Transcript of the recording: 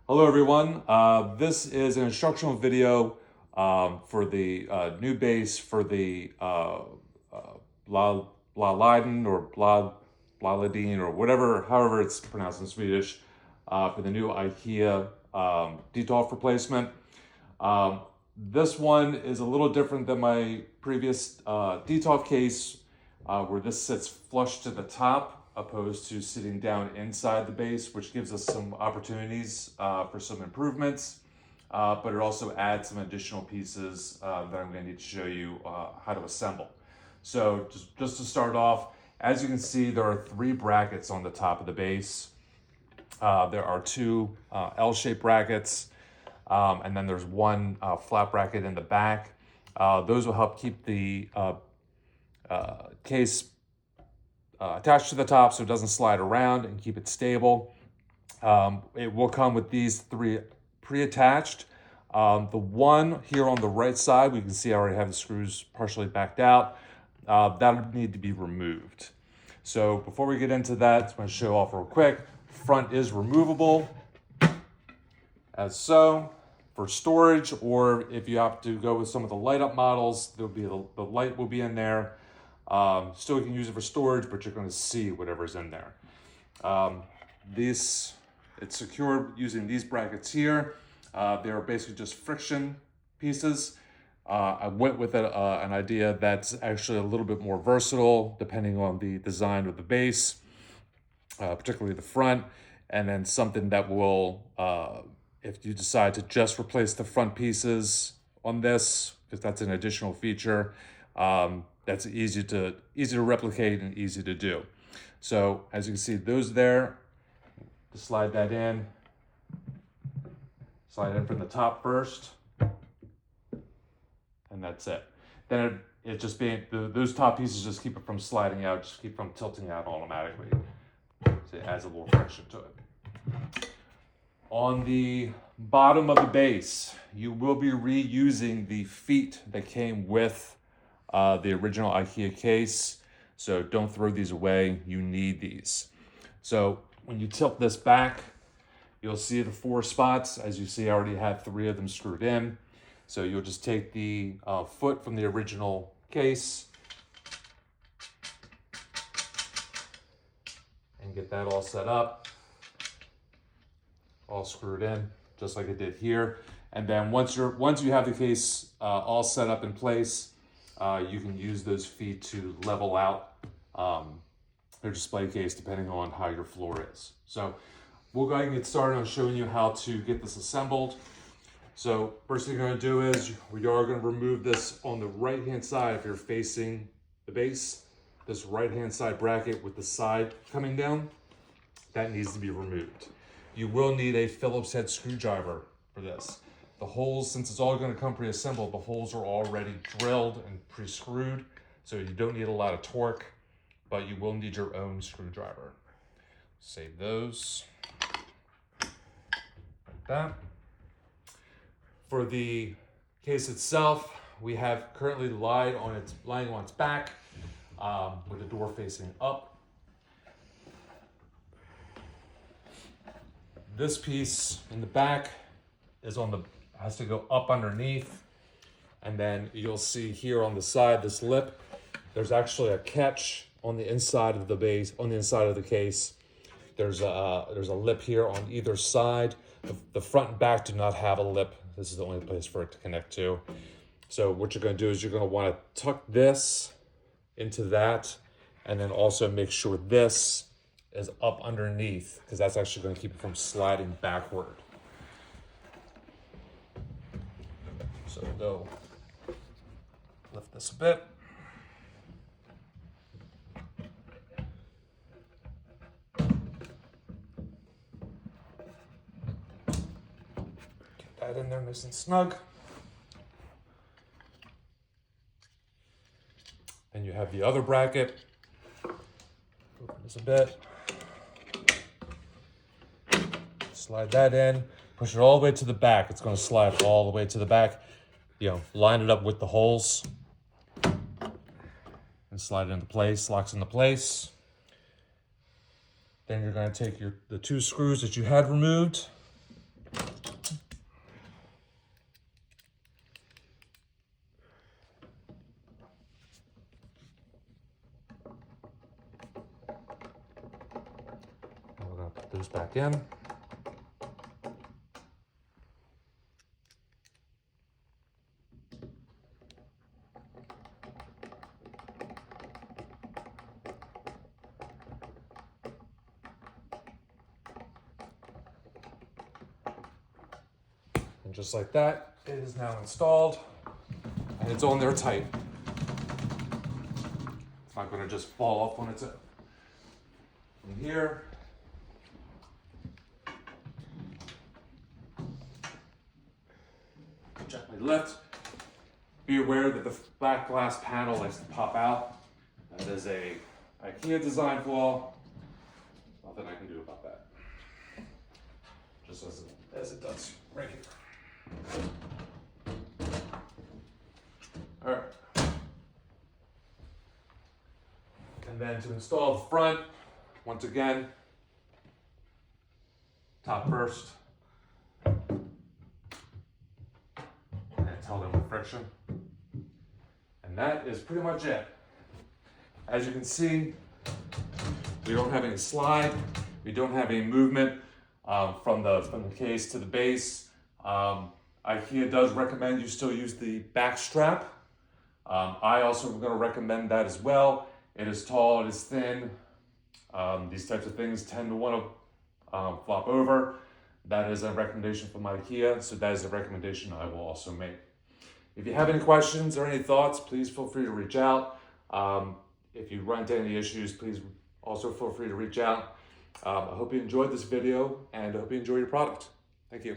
Hello everyone, this is an instructional video for the new base for the Blaliden or Blaliden or however it's pronounced in Swedish, for the new Ikea detolf replacement. This one is a little different than my previous detolf case, where this sits flush to the top opposed to sitting down inside the base, which gives us some opportunities for some improvements, but it also adds some additional pieces that I'm going to need to show you how to assemble. So just to start off, as you can see, there are 3 brackets on the top of the base. There are 2 L-shaped brackets, and then there's 1 flat bracket in the back. Those will help keep the case attached to the top so it doesn't slide around and keep it stable. It will come with these 3 pre-attached. The one here on the right side, we can see I already have the screws partially backed out. That'll need to be removed. So before we get into that, I'm going to show off real quick. Front is removable, as so, for storage, or if you have to go with some of the light up models, there'll be the light will be in there. Still, you can use it for storage, but you're going to see whatever's in there. It's secured using these brackets here. They're basically just friction pieces. I went with an idea that's actually a little bit more versatile depending on the design of the base, particularly the front, and then something that will, if you decide to just replace the front pieces on this, because that's an additional feature, that's easy to replicate and easy to do. So as you can see, those there, to slide that in. Slide it in from the top first, and that's it. Then it just being, those top pieces just keep it from sliding out, just keep from tilting out automatically. So it adds a little friction to it. On the bottom of the base, you will be reusing the feet that came with the original Ikea case. So don't throw these away, you need these. So when you tilt this back, you'll see the 4 spots. As you see, I already have 3 of them screwed in. So you'll just take the foot from the original case and get that all set up, all screwed in, just like I did here. And then once you have the case all set up in place, you can use those feet to level out their display case depending on how your floor is. So we'll go ahead and get started on showing you how to get this assembled. So first thing you're going to do is we are going to remove this on the right hand side. If you're facing the base, this right hand side bracket with the side coming down, that needs to be removed. You will need a Phillips head screwdriver for this. The holes, since it's all going to come pre-assembled, the holes are already drilled and pre-screwed, so you don't need a lot of torque, but you will need your own screwdriver. Save those like that. For the case itself, we have currently lying on its back with the door facing up. This piece in the back has to go up underneath, and then you'll see here on the side, this lip, there's actually a catch on the inside of the base, on the inside of the case. There's a lip here on either side. The front and back do not have a lip. This is the only place for it to connect to. So what you're going to do is you're going to want to tuck this into that, and then also make sure this is up underneath, because that's actually going to keep it from sliding backward. So go lift this a bit. Get that in there nice and snug. Then you have the other bracket. Open this a bit. Slide that in. Push it all the way to the back. It's going to slide all the way to the back. Line it up with the holes and slide it into place, locks into place. Then you're going to take the 2 screws that you had removed, back in. And just like that, it is now installed and it's on there tight. It's not going to just fall off on its own. From here, gently lift. Be aware that the back glass panel likes to pop out. That is a Ikea design flaw. Nothing I can do about that. Just as it does right here. All right. And then to install the front, once again, top first. And tell them with friction. And that is pretty much it. As you can see, we don't have any slide. We don't have any movement from the case to the base. IKEA does recommend you still use the back strap. I also am going to recommend that as well. It is tall, it is thin. These types of things tend to want to flop over. That is a recommendation from IKEA, so that is a recommendation I will also make. If you have any questions or any thoughts, please feel free to reach out. If you run into any issues, please also feel free to reach out. I hope you enjoyed this video and I hope you enjoy your product. Thank you.